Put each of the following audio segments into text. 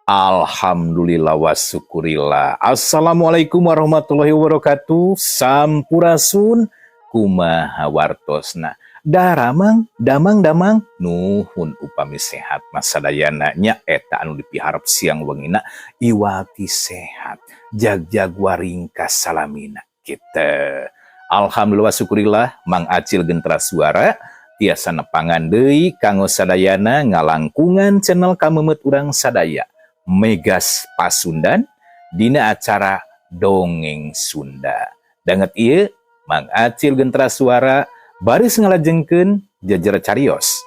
Alhamdulillah wa syukurillah. Assalamualaikum warahmatullahi wabarakatuh. Sampurasun kumaha wartosna. Daramang, damang, nuhun upami sehat masadayana nya eta anu dipiharep siang wengina iwati sehat. Jag waringkas salamina kita. Alhamdulillah wa syukurillah Mang Acil gentra suara tiasa nepangan deui kanggo sadayana ngalangkungan channel Kamemet Urang Sadaya. Megas Pasundan dina acara Dongeng Sunda. Danget ieu Mang Acil gentra suara baris ngalajengkeun jejer carios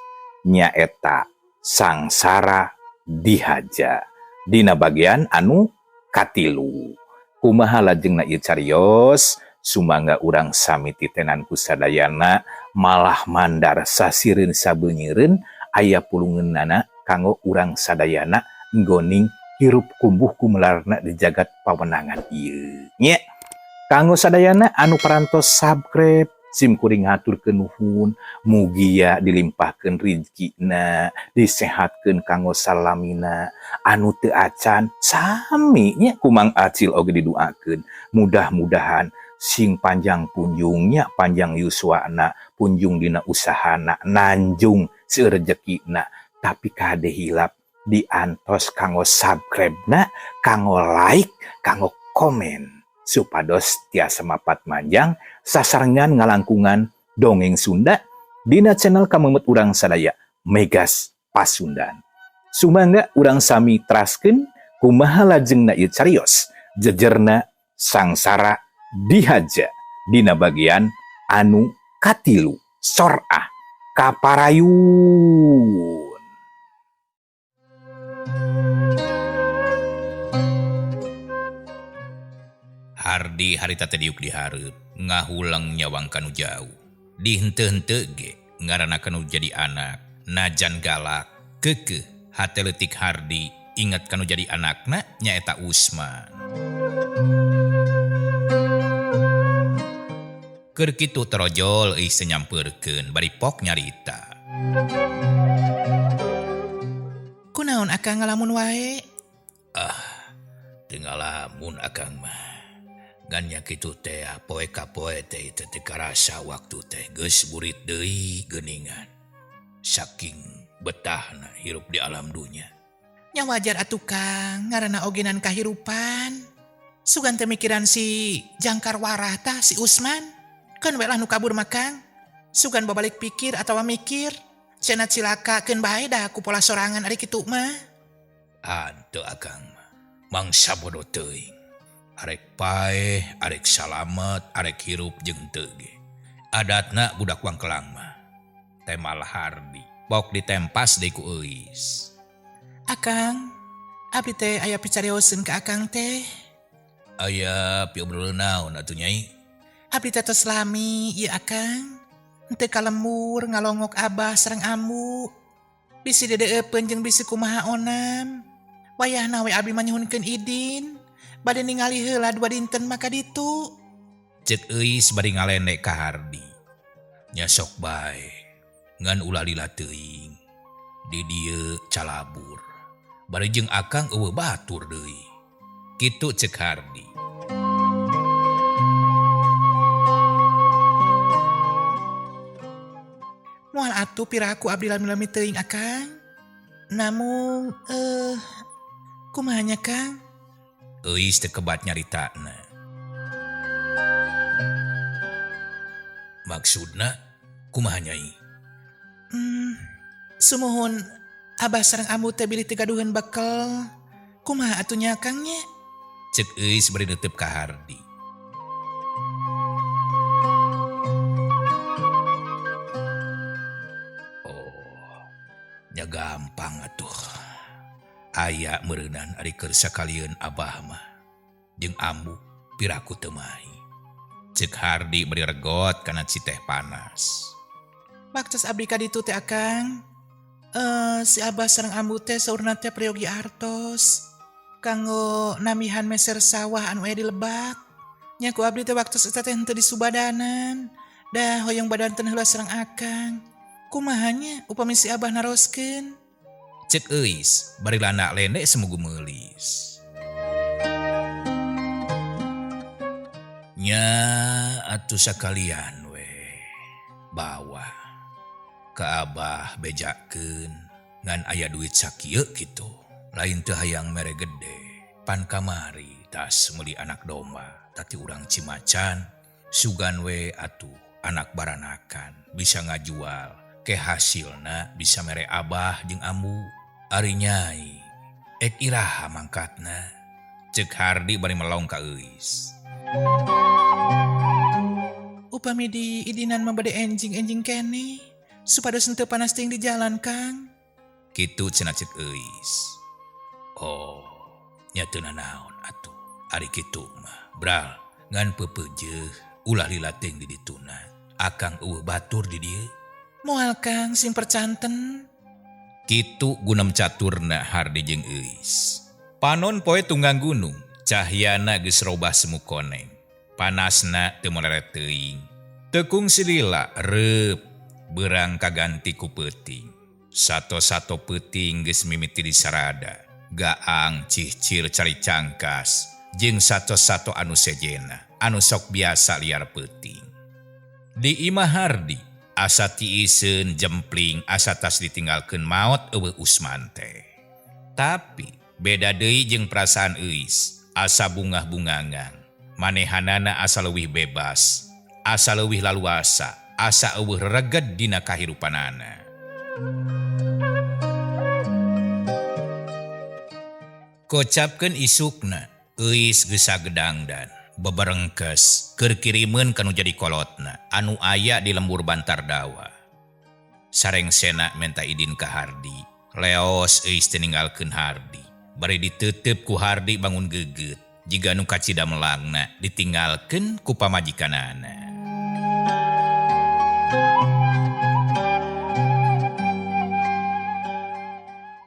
nyaeta Sangsara Dihaja dina bagian anu katilu. Kumaha lajengna ieu carios sumangga urang sami titenan ku sadayana malah mandar sasireun sabeunyireun aya pulungeunana kanggo urang sadayana nggoning hirup kumbuh kumelarna di jagat pawenangan ieu nya. Kanggo sadayana anu parantos subscribe simkuring ngaturkeun nuhun, mugia dilimpahkeun rezekina, disehatkeun kanggo salamina, anu teu acan sami nya ku Mang Acil oge didoakeun. Mudah-mudahan sing panjang punjungnya, panjang yuswana, punjung dina usahana, nanjung seueur rezekina, tapi kade hilap diantos kanggo subscribe-na, kanggo like, kanggo komen supados tiasa mapat manjang sasarengan ngalangkungan dongeng Sunda dina channel Kamemet Urang Sadaya Megas Pasundan. Sumangga urang sami teraskeun kumaha lajengna ieu carios jejerna Sangsara Dihaja dina bagian anu katilu sorah kaparayun. Hardi harita teh diuk dihareup ngahulang nyawang kanu jauh dihenteu-henteu ge ngaranna kanu jadi anak najan galak keukeuh hate leutik Hardi inget kanu jadi anakna nyaeta Usman. Keur kitu terojol euy senyampeurkeun bari pok nyarita. Kunaon akang ngalamun wae? Teu ngalamun akang mah. Gannya kitu teh poe ka poe teh teu karasa waktu teh geus burit deui geuningan. Saking betahna hirup di alam dunya. Nya wajar atuh Kang, ngaranna ogenan kahirupan. Sugan teu mikiran si jangkar warah tah si Usman. Keun we lah nu kabur mah Kang. Sugan babalik pikir atawa mikir, cenah cilaka keun bae dah ku pola sorangan ari kitu mah. Henteu akang mah. Mangsa bodoh teuing. Arek paeh, arek salamet, arek hirup jeung teu ge. Adatna budak Wangkelang mah. Teh malah Hardi pok ditempas deui ku Euis. Akang, abdi teh aya picarioseun ka Akang teh. Aya piobrolna naon atuh Nyai? Abdi teh tos lami ieu Akang. Henteu kalemur ngalongok abah sareng amu. Bisi dedeuepeun jeung bisi kumaha onam. Wayahna we abdi mah nyuhunkeun idin. Bade ningali heula 2 dinten maka ditu. Ceuk Euis bari ngalendek ka Hardi. Nya sok bae. Ngan ulah lila teuing. Di dieu calabur. Bari jeung akang eueuh batur deui. Kitu ceuk Hardi. Moal atuh piraku abdi lami-lami teuing Akang. Namun kumaha nya Kang? Euis teu kebat nyaritana. Maksudna kumaha Nyai? Sumuhun abah sareng amu teh bilih teu gaduhan bekel. Kumaha atuh nya Kang nya? Ceuk Euis bari neuteup ka Hardi. Nya gampang atuh. Aya meureunan ari keur sakalieun abah mah jeung ambu piraku teu mai. Ceuk Hardi bari regot kana ci teh panas. Baktos abdi ka ditu teh Akang. Si abah sareng ambu teh saurna teh prayogi artos kanggo namihan meser sawah anu aya di Lebak. Nya ku abdi teh waktos eta teh henteu disubadanan. Da hoyong badanten heula sareng Akang. Kumaha nya upami si abah naroskeun? Cek euis, bari lana lene semugu meulis. Nya atuh sakalian we. Bawa ka Abah bejakeun ngan aya duit sakieu kitu. Lain teu hayang mere gede. Pan kamari tas meuli anak domba tati urang Cimacan. Sugan we atuh anak baranakan bisa ngajual. Ke hasilna bisa mere Abah jeung Ambu. Ari Nyai ek iraha mangkatna. Cek Hardi bari melong ka euis. Upami di idinan mah bade enjing-enjing kene, supados henteu panas ting di jalan, Kang. Kitu cenah cek euis. Oh, nya teu nanaon atuh. Ari kitu mah, bral, ngan pepeujeuh ulah lila teuing di dituna. Akang eueuh batur di dieu. Moal Kang sing percanten. Kitu gunem caturna Hardi jeung euis. Panon poe tunggang gunung, cahyana geus robah semu koneng. Panasna teu moleret teuing. Tekung silila reup beurang kaganti ku peuting. Sato-sato peuting geus mimiti di sarada. Gaang cihcir cari cangkas jeung sato-sato anu sejena anu sok biasa liar peuting. Di imah Hardi asa tiiseun jempling asa tas ditinggalkeun maot eueuh Usman teh. Tapi beda deui jeung perasaan euis, asa bungah-bungangang. Manehanana asa leuwih bebas, asa leuwih laluasa, asa eueuh reged dina kahirupanana. Kocapkeun isukna, euis geus sagedangdan, beberengkes, keur kirimeun kanu jadi kolotna, anu aya di lembur Bantar Dawa. Sarengsena menta idin ka Hardi, leos euis teu ninggalkeun Hardi, bari diteuteup ku Hardi bangun geugeut. Jika nu kacida melangna ditinggalkeun ku pamajikanana.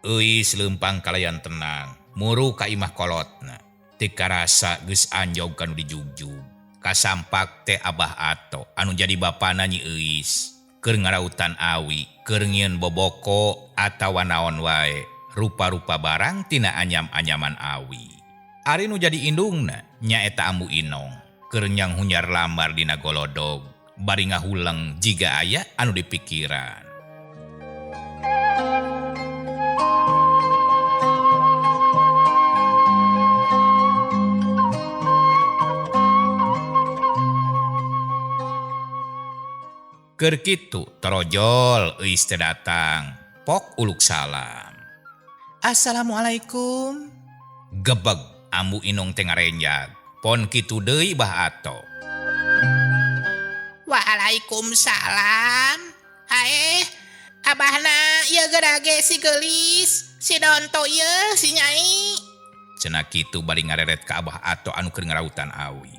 Euis leumpang kalayan tenang, muru ka imah kolotna. Teu karasa geus anjog kanu dijugjug. Kasampak teh Abah Ato anu jadi bapana Nyi Euis. Keur ngarautan awi, keur ngieun boboko atawa naon wae, rupa-rupa barang tina anyam-anyaman awi. Ari nu jadi indungna nyaeta Ambu Inong keur nyang hunyar lamar dina golodog bari ngahuleng jiga aya anu dipikiran. Keur kitu torojol euis teh datang pok uluk salam. Assalamualaikum. Gebeg Ambu Inong teh ngarenjag. Pon kitu deui Bah Ato. Waalaikumsalam. Hae, abahna ieu gerage si geulis, si Donto ieu si Nyai. Cenah kitu bari ngareret ka Abah Ato anu keur ngarautan awi.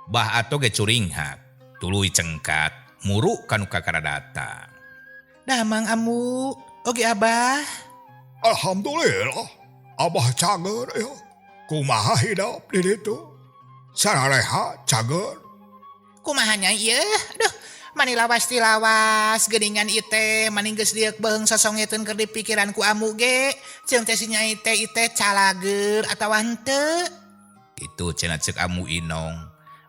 Bah Ato ge curinghak, tuluy cengkat, muru kanu kakara datang. Damang Ambu, oge Abah. Alhamdulillah, Abah cager ya. Kumaha hidup di ditu? Sarareha cager. Kumaha Nyai ieu? Duh, mani lawas ti lawas, geuningan ieu teh mani geus dieu beung sosongeteun keur dipikiran ku Ambu ge. Ceung teh si Nyai teh ieu teh calageur atawa henteu? Itu cenah ceuk Ambu Inong,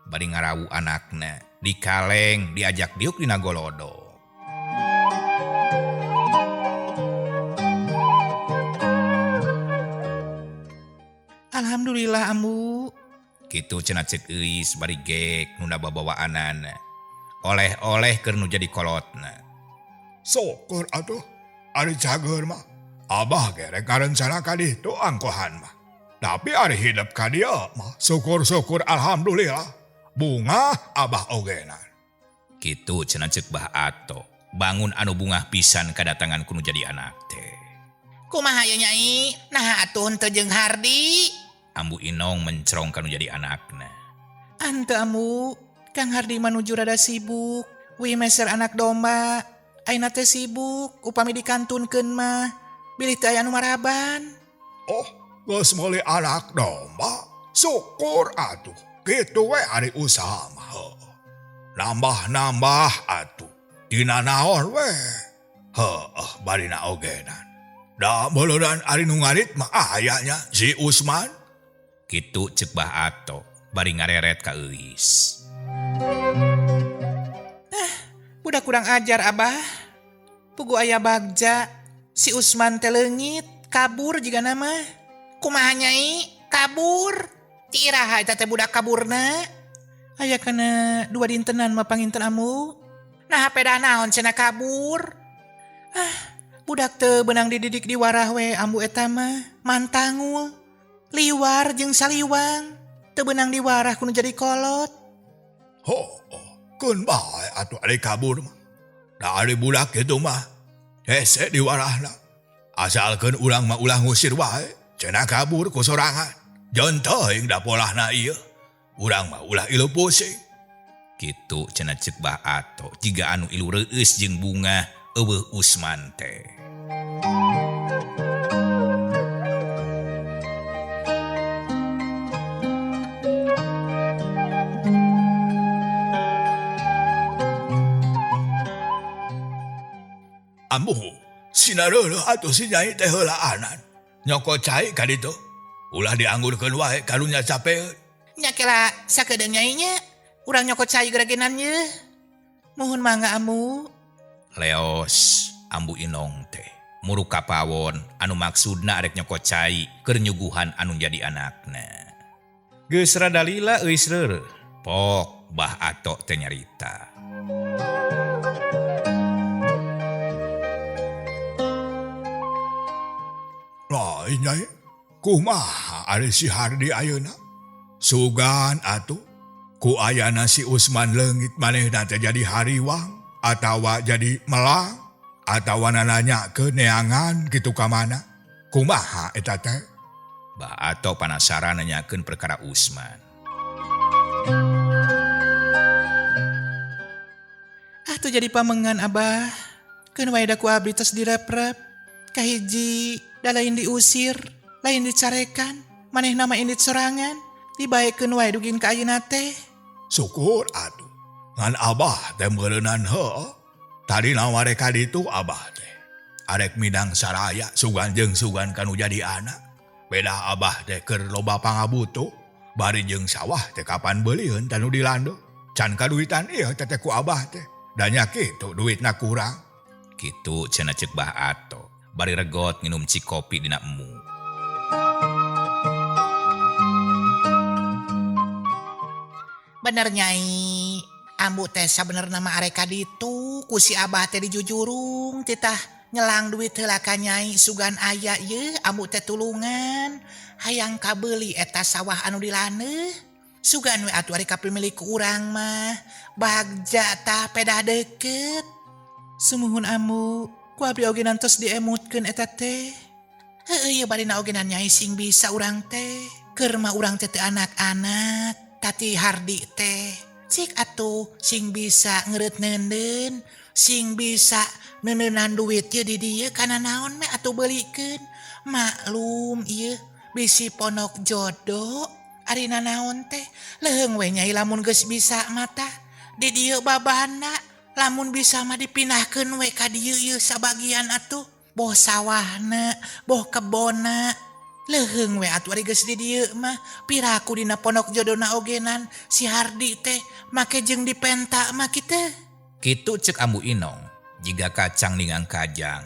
bari ngarawu anakna, dikaleng diajak diuk dina golodo. Alhamdulillah Ambu. Kitu cenah ceuk euis bari gek nu babawaanana. Oleh-oleh keur nu jadi kolotna. Syukur atuh, ari cager mah. Abah ge rek ngarencana ka ditu angkohan mah. Tapi ari hidup ka dieu mah, syukur-syukur alhamdulillah. Bunga Abah ogenan. Kitu cenah ceuk Bah Ato. Bangun anu bungah pisan kadatangan kuno jadi anak teh. Kumaha ieu Nyai? Nah atuh henteu jeung Hardi. Ambu Inong mencerong kanu jadi anakna. Ante Ambu, Kang Hardi manuju rada sibuk. Wi meser anak domba. Ayeuna teh sibuk, upami dikantunkeun mah. Bilih teh aya nu maraban. Oh, geus meuli anak domba. Syukur atuh. Kitu we ari usaha mah. Nambah-nambah atuh. Dina naon we? Barina ogenan. Da bolodan ari nu ngarit mah ayanya si Usman. Kitu cek Bah Ato bari ngareret ka Euis. Budak kurang ajar Abah. Pugu aya bagja, si Usman teh leungit, kabur jiga nama. Kumaha Nyai? Kabur? Tiraha eta teh budak kaburna. Aya kana 2 dintenan mah panginten amu. Nah pedah naon cenah kabur? Budak teu benang dididik di warah we ambu eta mah. Mantangul, liwar jeung saliwang. Teu benang di warah kudu jadi kolot. Kun bae atuh ari kabur mah. Da ari budak kitu mah hese di warahna. Asalkeun urang mah ulah ngusir wae, cenah kabur ku sorangan. Jon teuing da polahna ieu. Urang mah ulah ilu pusing. Kitu cenah cek Bah Ato jiga anu ilu reueus jeung bunga eueuh Usman teh. Ambu, sinareuleuh atuh si Nyai teh heulaanan. Nyoko cai ka ditu. Ulah dianggurkeun wae karunya capeun. Nya kela sakedeung Nyai nya. Urang nyokot cai geragenan ye. Mohon mangga amu. Leos ambu Inong teh muru ka pawon anu maksudna arek nyokot cai keur nyuguhan anu jadi anakna. Geus rada lila euis reureuh. Pok Bah Ato teh nyarita. Lah Nyai, kumaha ari si Hardi ayeuna? Sugan atuh, ku ayana si Usman leungit manehna teh jadi hariwang, atawa jadi melang, atawa nanya ke neangan gitu ka mana? Kumaha eta teh? Bah Ato penasaran nanyakeun perkara Usman. Atuh jadi pamengan Abah. Keun wae da ku abdi tos direp-rep. Kahiji da lain diusir, lain dicarekan, manehna mah indit sorangan. Dibaekeun wae dugin ka ayeuna teh. Syukur atuh. Ngan Abah teh meureunan heuh. Tadi naware ka ditu Abah teh. Arek midang saraya sugan jeung sugan kanu jadi anak. Beda Abah teh keur loba pangabutuh. Bari jeung sawah teh kapan beulieun tanu dilando. Can kaduitan ieu teh ku Abah teh. Da nya kitu duitna kurang. Kitu cenah cek Bah Ato bari regot nginum cikopi dina emu. Bener Nyai. Ambu teh sabenerna mah arek ka ditu ku si Abah teh dijujurung titah nyelang duit heula ka Nyai sugan aya ye ambu teh tulungan hayang kabeuli eta sawah anu dilaneuh. Sugan we atuh ari kapimilik urang mah bagja tah pedah deket. Sumuhun ambu, ku abdi oge nantos diemutkeun eta teh. Heuh ieu barina ogenan Nyai sing bisa urang teh. Keur mah urang teh teu anak-anak, tati Hardi teh. Cik atuh sing bisa ngeureut neuneun, sing bisa neuneunan duit ye di dieu kana naon me atuh beulikeun. Maklum ieu bisi ponok jodoh. Arina naon teh leung we Nyai lamun geus bisa mata di dieu babana. Lamun bisa mah dipindahkeun we ka dieu ieu sabagian atuh. Boh sawahna, boh kebonna. Leheung we atuh ari geus di dieu mah piraku dina pondok jodona ogenan si Hardi teh make jeung dipenta mah kitu. Kitu cek ambu Inong jiga kacang ningang kajang.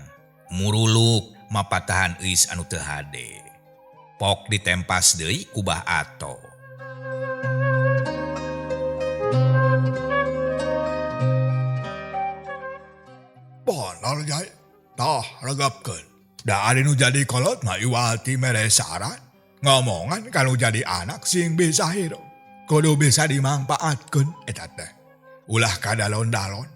Muruluk mapatahan euis anu teu hade. Pok ditempas deui ku Bah Ato. Bener Nyai. Tah regapkeun. Da ari nu jadi kolot mah iwati mere saran. Ngomongan kalau jadi anak sing bisa hidup. Kudu bisa dimanfaatkeun eta teh. Ulah kadalon-dalon.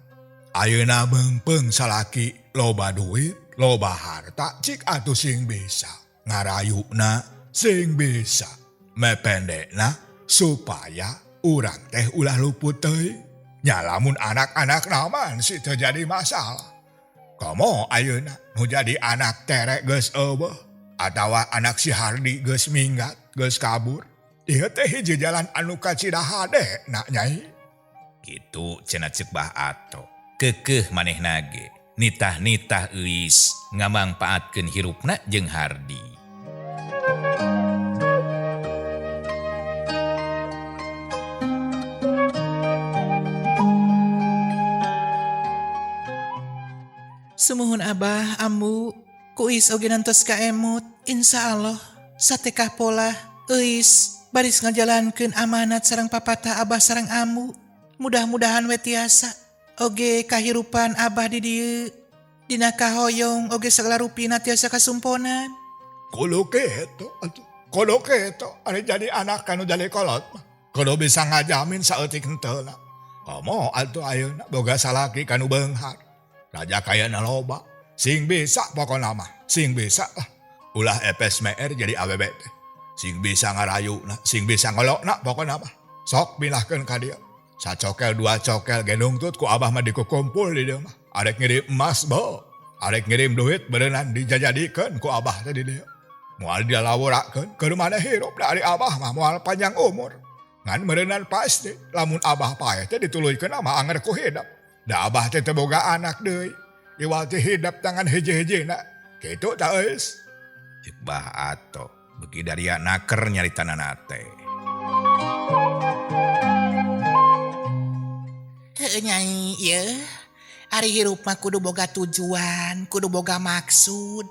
Ayeuna beungpeung salaki loba duit, loba harta cik atuh sing bisa. Ngarayuna sing bisa. Mependekna supaya urang teh ulah luput teuing. Nya lamun anak-anak naman sih terjadi masalah. Komo ayeuna nu jadi anak terek geus eueuh atawa anak si Hardi geus minggat, geus kabur. Ieu teh hiji jalan anu kacidahade na Nyai. Kitu cenah cek Bah Ato. Keukeuh manehna ge nitah-nitah euis ngamangpaatkeun hirupna jeung Hardi. Sumuhun Abah, Ambu, kuis oge nantos kaemut, insya Allah, satekah pola, euis, baris ngajalankeun amanat sareng papatah Abah sareng Ambu. Mudah-mudahan we tiasa, oge kahirupan Abah di dieu, dina kahoyong oge sagala rupina tiasa kasumponan. Kudu kitu atuh. Kudu kitu ari jadi anak kanu jadi kolot mah. Kudu bisa ngajamin saeutik henteuna. Komo atuh ayeuna boga salaki kanu beunghar. Raja kayana loba. Sing bisa pokona mah, sing bisa lah. Ulah epes meer jadi ABB teh. Sing bisa ngarayuna, sing bisa ngolokna pokona mah. Sok pinahkeun ka dieu. Sacokel dua cokel gendong tut ku Abah mah dikukumpul di dieu mah. Arek ngirim emas bo. Arek ngirim duit berenang dijajadikeun ku Abah teh di dieu. Moal dia lawurakeun keur maneh hirup dari Abah mah moal panjang umur. Ngan meureunnan pasti lamun Abah paeh teh dituluykeun mah anger ku hidap. Da Abah teh teu boga anak deui. Iwal teh hidap tangan heje-hejena. Kitu ta eus. Cek bah ato beki dari naker nyaritanana teh. Heuh Nyai, ye. Ari hirup mah kudu boga tujuan, kudu boga maksud.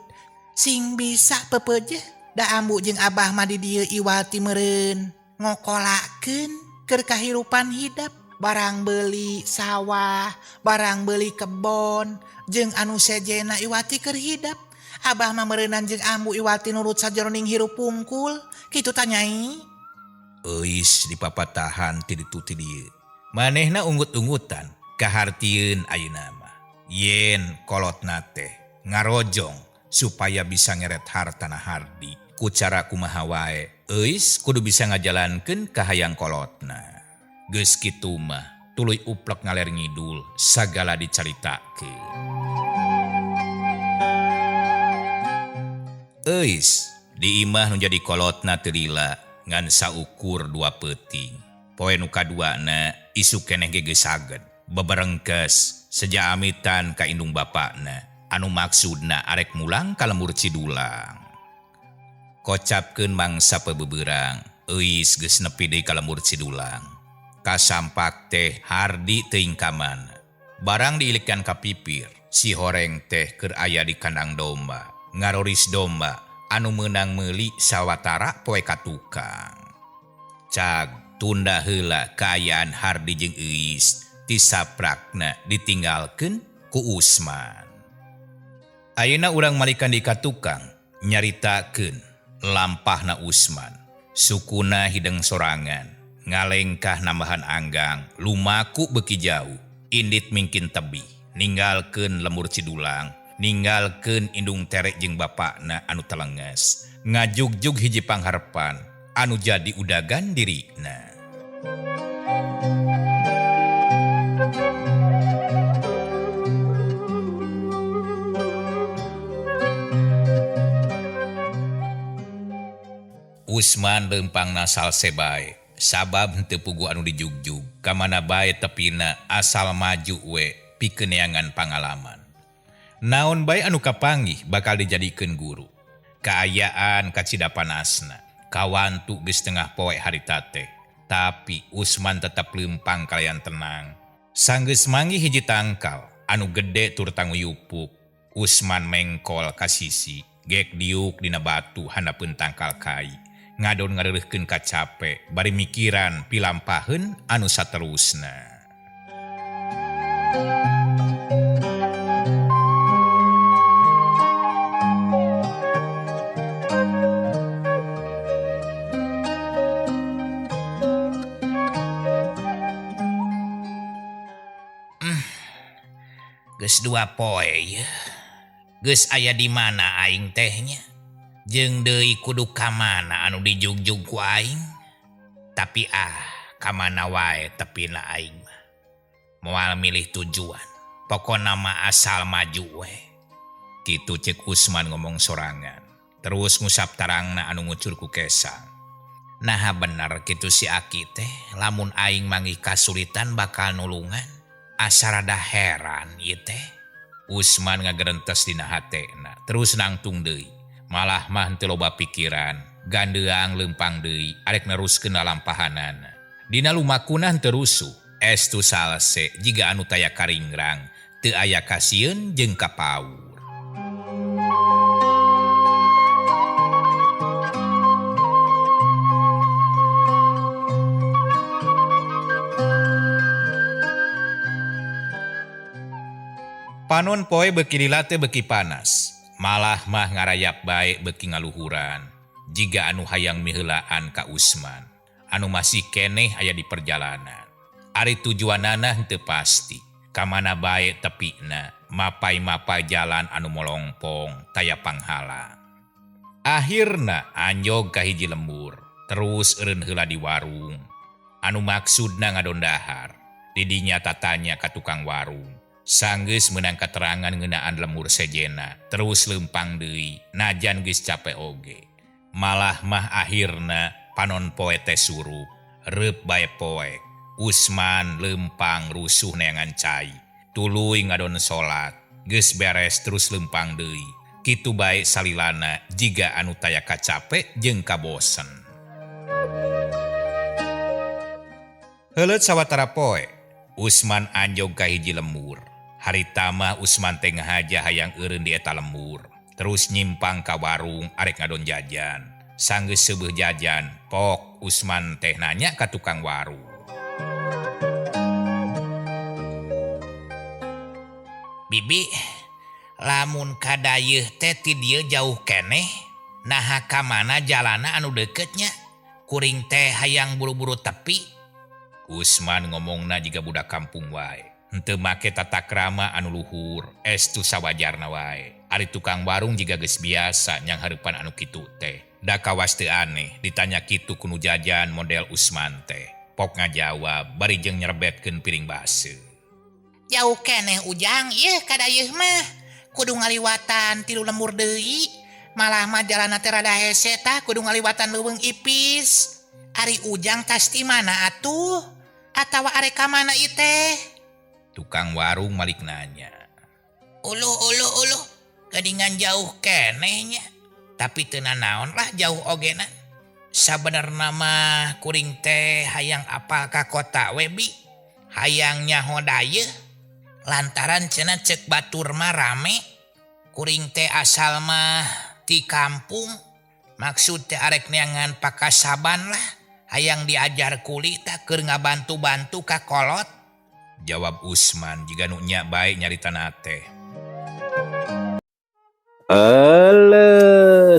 Sing bisa pepeujeuh, da Ambu jeung Abah mah di dieu iwal ti meureun ngokolakeun keur kahirupan hidap. Barang beli sawah, barang beli kebon, jeung anu sejena iwati keur hidap. Abah mah meureunan jeung Ambu iwati nurut sajroning hirup pungkul. Kitu ta Nyai? Euis di papatahan ti ditu ti dieu. Manehna unggut-unggutan kahartieun ayeuna mah. Yen kolotna teh ngarojong supaya bisa ngeret hartana Hardi. Ku cara kumaha wae, euis kudu bisa ngajalankeun kahayang kolotna. Geus kitu mah tuluy uplek ngaler ngidul sagala dicaritakeun. Euis di imah nu jadi kolotna teu lila ngan saukur 2 peuting. Poe nu kaduana isu keneh ge geus saged beberengkes sejaamitan ka indung bapakna anu maksudna arek mulang ka lembur Cidulang. Kocapkeun mangsa pebeberang euis geus nepi deui ka lembur Cidulang. Kasampak teh Hardi teuing ka mana. Barang diilikkan ka pipir, si horeng teh keur aya di kandang domba. Ngaroris domba anu meunang meuli sawatara poe ka tukang. Cag tunda heula kaayaan Hardi jeung euis tisaprakna ditinggalkeun ku Usman. Ayeuna urang malikan di ka tukang nyaritakeun lampahna Usman. Sukuna hideng sorangan. Ngalengkah nambahan anggang, lumaku beki jauh, indit mingkin tebih, ninggalkeun lembur Cidulang, ninggalkeun indung terek jeung bapakna anu telenges, ngajugjug hiji pangharpan, anu jadi udagan dirina. Usman lempang nasal sebae. Sabab henteu pugu anu dijugjug kamana bae tepina asal maju we pikeun neangan pangalaman. Naon bae anu kapanggih bakal dijadikeun guru. Kaayaan kacidapanasna, kawantu geus tengah poe harita teh. Tapi Usman tetap lempang kalayan tenang. Sanggeus manggih hiji tangkal anu gede tur tanguyupuk. Usman mengkol ka sisi, gek diuk dina batu handapeun tangkal kai. Ngadon ngareureuhkeun ka capek bari mikiran pilampaheun anu saterusna. Geus 2 poe ya. Geus aya di mana aing tehnya? Jeung deui kudu ka mana anu dijugjug ku aing. Tapi ka mana wae tepina aing mah. Moal milih tujuan. Pokona mah asal maju we. Kitu cek Usman ngomong sorangan. Terus ngusap tarangna anu ngucur ku kesang. Nah bener kitu si Aki teh, lamun aing manggih kasulitan bakal nulungan. Asa rada heran ieu teh. Usman ngagerentes dina hatena, terus nangtung deui. Malah mah teu loba pikiran, gandeang lempang deui arek neruskeun lampahanana. Dina lumakunah teu rusuh, estu salse jiga anu taya karingrang, teu aya kasieun jeung kapaur. Panon poe beki lila teu beki panas, malah mah ngarayap bae beki ngaluhuran. Jiga anu hayang miheulaan ka Usman, anu masih keneh aya di perjalanan. Ari tujuanana teu pasti, kamana bae tepina, mapai-mapai jalan anu molongpong taya panghalang. Akhirna anjog ka hiji lembur, terus eureun heula di warung. Anu maksudna ngadondahar, didinya tatanya ka tukang warung. Sanggeus meunang katerangan ngeunaan lemur sejena, terus lempang deui, najan geus capek oge. Malah mah akhirna panon poe teh surup, reup bae poek. Usman lempang rusuh neangan cai, tuluy ngadon salat, geus beres terus lempang deui. Kitu bae salilana jiga anu taya kacapek jeung kabosen. Heuleut sawatara poe, Usman anjog ka hiji lembur. Harita mah Usman teh ngahaja hayang eureun di eta lembur. Terus nyimpang ka warung arek ngadon jajan. Sanggeus seubeuh jajan, pok Usman teh nanya ka tukang warung. Bibi, lamun ka dayeuh teh ti dieu jauh keneh, naha ka mana jalana anu deketnya? Kuring teh hayang buru-buru tepi. Usman ngomongna jiga budak kampung wae. Henteu make tata krama anu luhur, estu sawajarna wae. Ari tukang warung jiga geus biasa nyang hareupan anu kitu teh. Da kawas teu aneh, ditanya kitu ku nu jajan model Usman teh. Pok ngajawab, bari jeung nyerebetkeun piring baseuh. Jauh keneh Ujang, ieu ka dayeuh mah. Kudu ngaliwatan 3 lembur deui. Malah mah jalana teh rada hese tah, kudu ngaliwatan leuweung ipis. Ari Ujang tas di mana atuh? Atawa arek ka mana ieu teh? Tukang warung malik nanya. Uluh, gadingan jauh kenehnya. Tapi teu naon lah jauh ogena. Sabenerna mah kuring teh hayang apal ka kota we Bi. Hayang nyaho dayeuh. Lantaran cenah ceuk batur mah rame. Kuring teh asal mah ti kampung. Maksud teh arek neangan pakasaban lah. Hayang diajar kuli tah keur ngabantu-bantu ka kolot. Jawab Usman jiga nu nya bae nyaritana teh.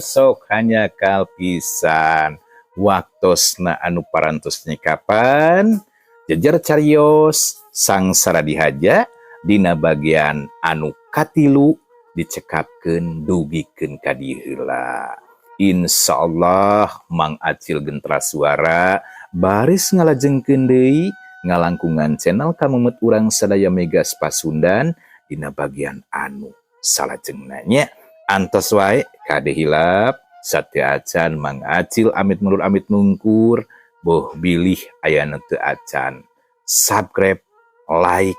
Sok hanya kalpisan. Waktosna anu parantos nyekapan. Jejer carios sangsara dihaja dina bagian anu katilu dicekapkeun dugikeun ka dieu heula. Insyaallah Mang Acil Gentra Suara baris ngalajengkeun deui ngalangkungan channel Kamemet Urang Sadaya Megas Pasundan dina bagian anu salajengna nya. Antos wae kade hilap sateu acan Mang Acil amit mulur amit nungkur boh bilih ayana teu acan. Subscribe, like,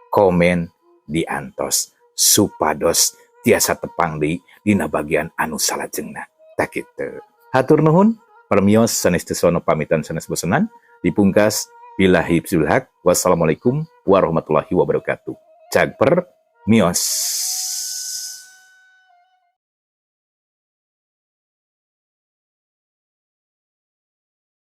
komen di antos supados tiasa tepang deui dina bagian anu salajengna. Tak kitu. Hatur nuhun, permios sanes teu sono pamitan sanes bosenan dipungkas billahi taufiq. Wassalamualaikum warahmatullahi wabarakatuh. Cagper mios.